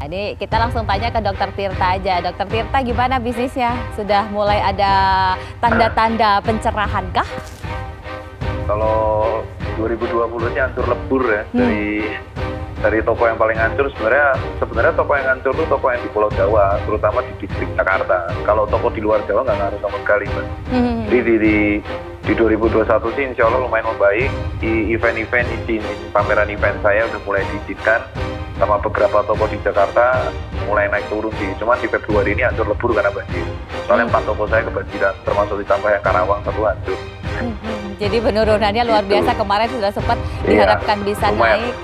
Ini kita langsung tanya ke Dokter Tirta aja. Dokter Tirta, gimana bisnisnya? Sudah mulai ada tanda-tanda pencerahan kah? Kalau 2020-nya hancur lebur ya, dari toko yang paling hancur sebenarnya toko yang hancur itu toko yang di Pulau Jawa, terutama di distrik Jakarta. Kalau toko di luar Jawa nggak ngaruh sama sekali, Mbak. Jadi di 2021 sih insya Allah lumayan membaik. Event-event, pameran event saya udah mulai diizinkan, sama beberapa toko di Jakarta mulai naik turun sih. Cuma di Februari ini hancur lebur karena banjir. Soalnya 4 toko saya kebanjiran, termasuk ditambah yang Karawang satu hancur. Jadi penurunannya luar biasa. Kemarin sudah sempat diharapkan bisa lumayan naik,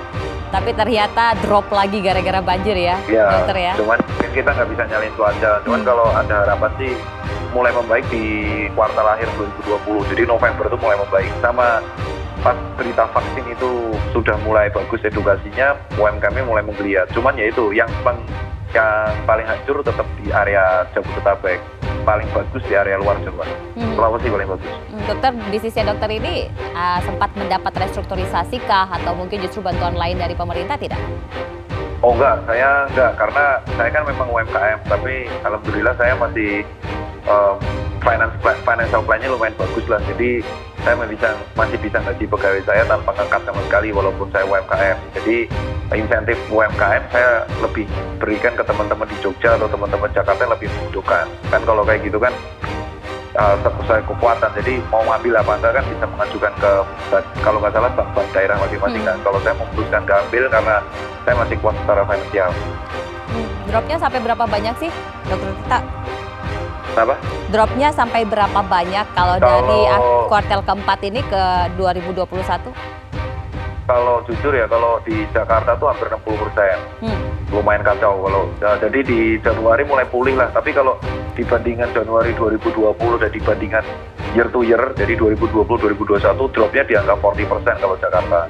tapi ternyata drop lagi gara-gara banjir ya, dokter ya. Cuman kita nggak bisa nyalain cuaca. Cuman kalau ada harapan sih mulai membaik di kuartal akhir 2020. Jadi November itu mulai membaik. Sama pas berita vaksin itu sudah mulai bagus edukasinya, UMKM mulai menggeliat. Cuman ya itu yang paling hancur tetap di area Jabodetabek, paling bagus di area luar Jawa. Sulawesi paling bagus. Dokter, bisnisnya dokter ini sempat mendapat restrukturisasi kah atau mungkin justru bantuan lain dari pemerintah tidak? Oh enggak, saya enggak, karena saya kan memang UMKM, tapi alhamdulillah saya masih financial plan-nya lumayan bagus lah. Jadi saya masih bisa gaji pegawai saya tanpa ngangkat sama sekali walaupun saya UMKM. Jadi insentif UMKM saya lebih berikan ke teman-teman di Jogja atau teman-teman Jakarta yang lebih membutuhkan. Kan kalau kayak gitu kan sesuai kekuatan, jadi mau ngambil apa enggak kan bisa mengajukan ke, kalau nggak salah, bank daerah masing-masing kan. Kalau saya memutuskan keambil karena saya masih kuat secara finansial. Dropnya sampai berapa banyak sih, Dokter Tirta? Kenapa? Dropnya sampai berapa banyak kalau dari kuartal keempat ini ke 2021? Kalau jujur ya, kalau di Jakarta tuh hampir 60%. Lumayan kacau. Jadi di Januari mulai pulih lah. Tapi kalau dibandingkan Januari 2020 dan dibandingkan year to year, jadi 2020-2021, dropnya di angka 40% kalau Jakarta.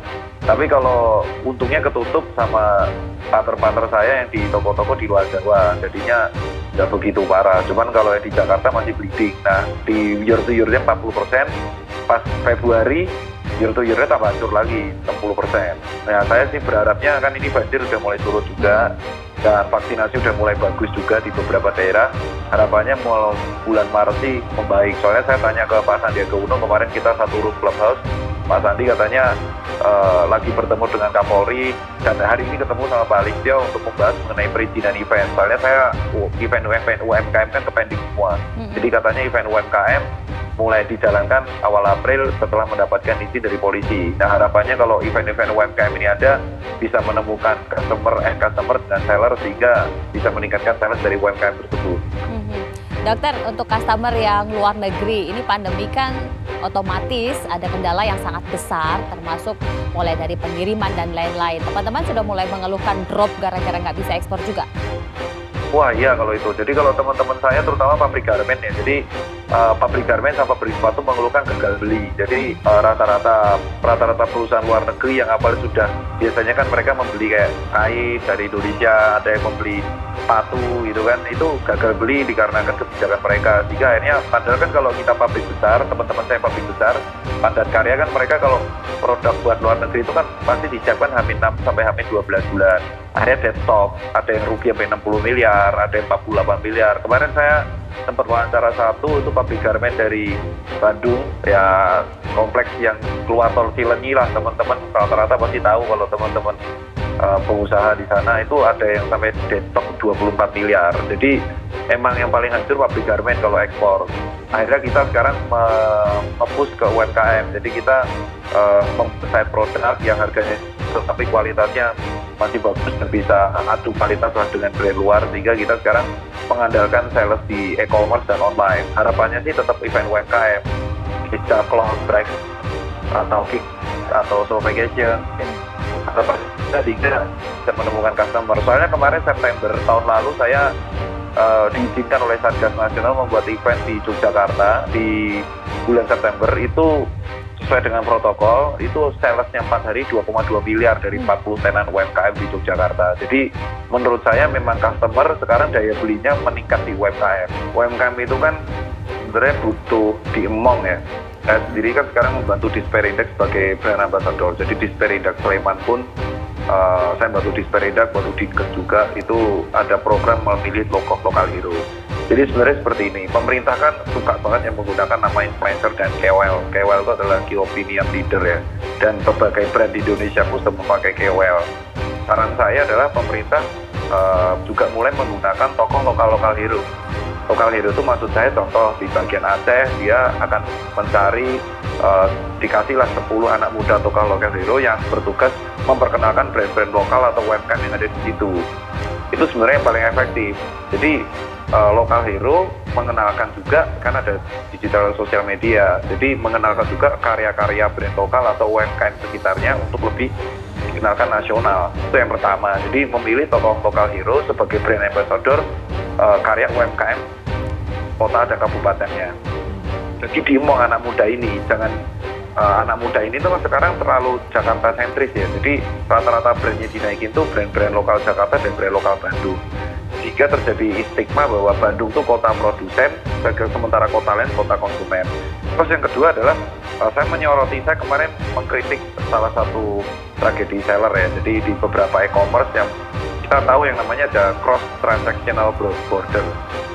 Tapi kalau untungnya ketutup sama partner-partner saya yang di toko-toko di luar Jawa, jadinya nggak begitu parah. Cuman kalau yang di Jakarta masih bleeding. Nah, di year to year-nya 40%, pas Februari year to year-nya tambah hancur lagi 60%. Nah, saya sih berharapnya kan ini banjir udah mulai surut juga dan vaksinasi udah mulai bagus juga di beberapa daerah. Harapannya mulai bulan Maret sih membaik. Soalnya saya tanya ke Pak Sandiaga Uno kemarin, kita satu room clubhouse, Pak Sandi katanya lagi bertemu dengan Kapolri dan hari ini ketemu sama Pak Listio untuk membahas mengenai perizinan event. Soalnya saya event UMKM kan kepending semua. Jadi katanya event UMKM mulai dijalankan awal April setelah mendapatkan izin dari polisi. Nah, harapannya kalau event-event UMKM ini ada, bisa menemukan customer dengan seller sehingga bisa meningkatkan sales dari UMKM tersebut. Dokter, untuk customer yang luar negeri, ini pandemi kan otomatis ada kendala yang sangat besar, termasuk mulai dari pengiriman dan lain-lain. Teman-teman sudah mulai mengeluhkan drop gara-gara nggak bisa ekspor juga? Wah iya kalau itu. Jadi kalau teman-teman saya terutama pabrik garmen ya, jadi pabrik garmen sama pabrik sepatu mengeluhkan gagal beli. Jadi rata-rata perusahaan luar negeri yang awal sudah, biasanya kan mereka membeli kayak kain dari Indonesia, ada yang membeli sepatu gitu kan, itu gagal beli dikarenakan kebijakan mereka. Sehingga akhirnya, padahal kan kalau kita pabrik besar, teman-teman saya pabrik besar, padat karya kan, mereka kalau produk buat luar negeri itu kan pasti disiapkan hamin 6 sampai hamin 12 bulan. Akhirnya dead stock, ada yang rugi sampai 60 miliar, ada yang 48 miliar. Kemarin saya sempat wawancara satu, itu pabrik garmen dari Bandung, ya kompleks yang keluar tol Cilenyi lah, teman-teman rata-rata pasti tahu kalau teman-teman pengusaha di sana itu ada yang sampai dead stock 24 miliar. Jadi emang yang paling hancur pabrik garmen kalau ekspor. Akhirnya kita sekarang nge-push ke UMKM. Jadi kita membuat produk yang harganya tetapi kualitasnya masih bagus dan bisa adu kualitas dengan brand luar, sehingga kita sekarang mengandalkan sales di e-commerce dan online. Harapannya sih tetap event UMKM, bisa cloud break atau kick atau slow vacation. Harapannya bisa menemukan customer. Soalnya kemarin September tahun lalu saya diizinkan oleh Satgas Nasional membuat event di Yogyakarta di bulan September. Itu sesuai dengan protokol, itu salesnya 4 hari 2,2 miliar dari 40 tenan UMKM di Yogyakarta. Jadi menurut saya memang customer sekarang daya belinya meningkat di UMKM. UMKM itu kan sebenarnya butuh diemong ya. Saya sendiri kan sekarang membantu Disperindex sebagai brand ambassador. Jadi Disperindex Sleman pun saya baru di Sperindak, baru di Dinkes juga, itu ada program memilih lokal hero. Jadi sebenarnya seperti ini, pemerintah kan suka banget yang menggunakan nama influencer dan KOL. KOL itu adalah key opinion leader ya, dan berbagai brand di Indonesia pun sudah memakai KOL. Saran saya adalah pemerintah juga mulai menggunakan tokoh lokal hero. Lokal hero itu maksud saya contoh di bagian Aceh, dia akan mencari dikasihlah 10 anak muda tokoh lokal hero yang bertugas memperkenalkan brand-brand lokal atau UMKM yang ada di situ. Itu sebenarnya yang paling efektif. Jadi lokal hero mengenalkan juga, kan ada digital sosial media, jadi mengenalkan juga karya-karya brand lokal atau UMKM sekitarnya untuk lebih dikenalkan nasional. Itu yang pertama. Jadi memilih tokoh lokal hero sebagai brand ambassador karya UMKM kota dan kabupatennya. Jadi diemong anak muda ini, jangan anak muda ini tuh sekarang terlalu Jakarta sentris ya. Jadi rata-rata brandnya dinaikin tuh brand-brand lokal Jakarta dan brand lokal Bandung. Sehingga terjadi stigma bahwa Bandung tuh kota produsen, sementara kota lain kota konsumen. Terus yang kedua adalah saya menyoroti, saya kemarin mengkritik salah satu tragedi seller ya. Jadi di beberapa e-commerce yang kita tahu yang namanya ada cross transactional border.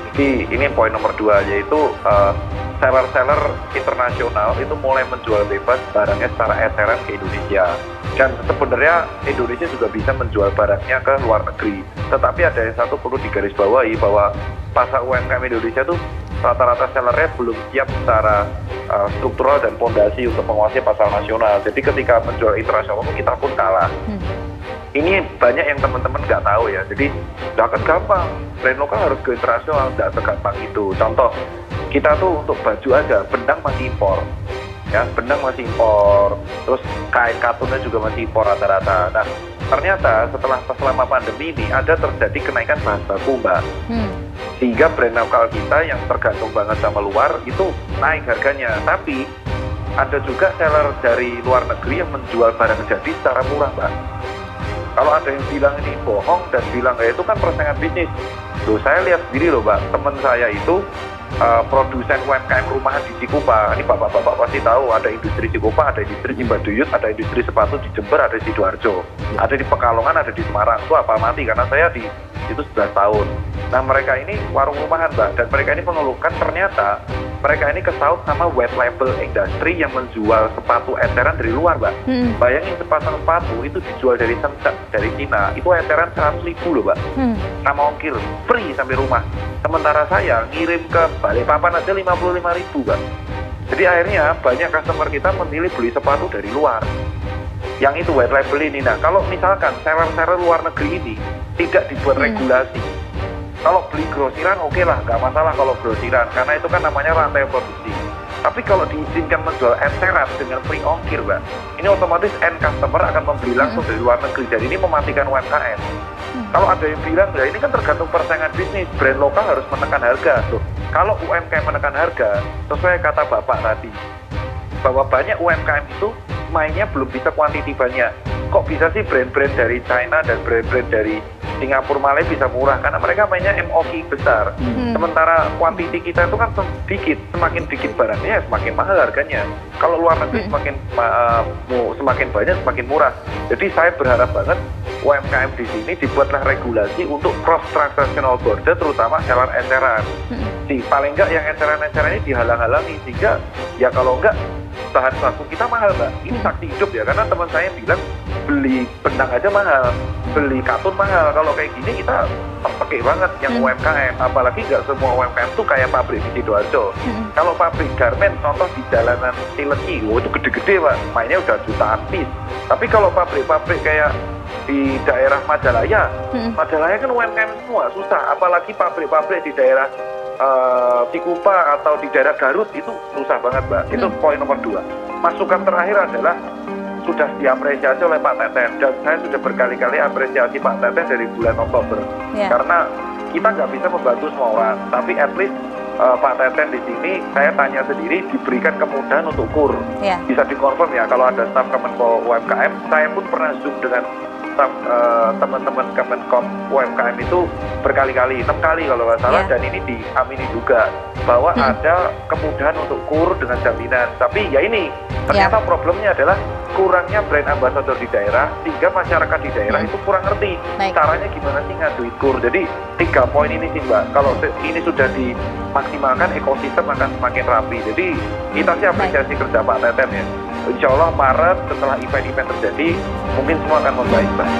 Jadi ini poin nomor 2, yaitu seller-seller internasional itu mulai menjual bebas barangnya secara eceran ke Indonesia. Dan sebenarnya Indonesia juga bisa menjual barangnya ke luar negeri. Tetapi ada yang satu perlu digarisbawahi, bahwa pasar UMKM Indonesia tuh rata-rata sellernya belum siap secara struktural dan fondasi untuk menguasai pasar nasional. Jadi ketika menjual internasional kita pun kalah. Ini banyak yang teman-teman nggak tahu ya. Jadi nggak akan gampang, brand lokal harus ke internasional, nggak segampang itu. Contoh, kita tuh untuk baju aja, benang masih impor. Ya, benang masih impor, terus kain katunnya juga masih impor rata-rata. Nah, ternyata selama pandemi ini ada terjadi kenaikan bahan baku, Mbak. Sehingga brand lokal kita yang tergantung banget sama luar itu naik harganya. Tapi ada juga seller dari luar negeri yang menjual barang jadi secara murah, Mbak. Kalau ada yang bilang ini bohong dan bilang itu kan persaingan bisnis. Loh, saya lihat sendiri loh, Mbak, teman saya itu produsen UMKM rumahan di Cikupa. Ini bapak-bapak pasti tahu, ada industri Cikupa, ada industri Cimbaduyut, ada industri sepatu di Jember, ada di Sidoarjo, ada di Pekalongan, ada di Semarang. Itu apa mati, karena saya di situ 11 tahun. Nah, mereka ini warung rumahan, Mbak, dan mereka ini mengeluhkan ternyata mereka ini kesaut sama white label industri yang menjual sepatu eceran dari luar, Mbak. Bayangin sepasang sepatu itu dijual dari Shenzhen, dari Cina, itu eceran 100.000 loh, Mbak. Sama ongkir, free sampai rumah. Sementara saya ngirim ke Balikpapan aja 55.000, Mbak. Jadi akhirnya banyak customer kita memilih beli sepatu dari luar. Yang itu white label ini. Nah, kalau misalkan seller-seller luar negeri ini tidak dibuat regulasi, kalau beli grosiran oke lah, nggak masalah kalau grosiran, karena itu kan namanya rantai produksi. Tapi kalau diizinkan menjual eceran dengan free ongkir, Mbak, ini otomatis end customer akan membeli langsung dari luar negeri, dan ini mematikan UMKM. Kalau ada yang bilang, ya ini kan tergantung persaingan bisnis, brand lokal harus menekan harga. Tuh, kalau UMKM menekan harga, sesuai kata Bapak tadi, bahwa banyak UMKM itu mainnya belum bisa kuantiti banyak. Kok bisa sih brand-brand dari China dan brand-brand dari Singapura Malaysia bisa murah? Karena mereka mainnya MOQ besar. Sementara kuantiti kita itu kan sedikit, semakin dikit barangnya semakin mahal harganya. Kalau luar negeri semakin banyak semakin murah. Jadi saya berharap banget UMKM di sini dibuatlah regulasi untuk cross transactional border, terutama seller eceran. Paling enggak yang eceran-eceran ini dihalang-halangi, sehingga ya kalau enggak bahan baku kita mahal, Mbak. Ini saksi hidup ya, karena teman saya bilang beli benang aja mahal, beli katun mahal. Kalau kayak gini kita terpekik banget yang UMKM, apalagi nggak semua UMKM tuh kayak pabrik di Sidoarjo. Kalau pabrik garment contoh di jalanan Cilenyi, itu gede-gede, Pak, mainnya udah jutaan piece. Tapi kalau pabrik-pabrik kayak di daerah Majalaya, Majalaya kan UMKM semua, susah. Apalagi pabrik-pabrik di daerah Cikupa atau di daerah Garut, itu susah banget, Mbak. Itu poin nomor 2. Masukan terakhir adalah sudah diapresiasi oleh Pak Teten, dan saya sudah berkali-kali apresiasi Pak Teten dari bulan Oktober. Karena kita nggak bisa membantu semua orang, tapi at least Pak Teten di sini saya tanya sendiri diberikan kemudahan untuk kur. Bisa dikonfirm ya, kalau ada staf Kemenko UMKM, saya pun pernah zoom dengan staf teman-teman Kemenkom UMKM itu berkali-kali, 6 kali kalau nggak salah, dan ini diamini juga bahwa ada kemudahan untuk kur dengan jaminan. Tapi ya ini ternyata problemnya adalah kurangnya brand ambassador di daerah, sehingga masyarakat di daerah itu kurang ngerti Baik. caranya gimana sih ngaduin kur. Jadi 3 poin ini sih Mbak, kalau ini sudah dimaksimalkan, ekosistem akan semakin rapi. Jadi kita sih apresiasi kerja Pak Teten ya. Insya Allah Maret setelah event-event terjadi, mungkin semua akan membaik Mbak.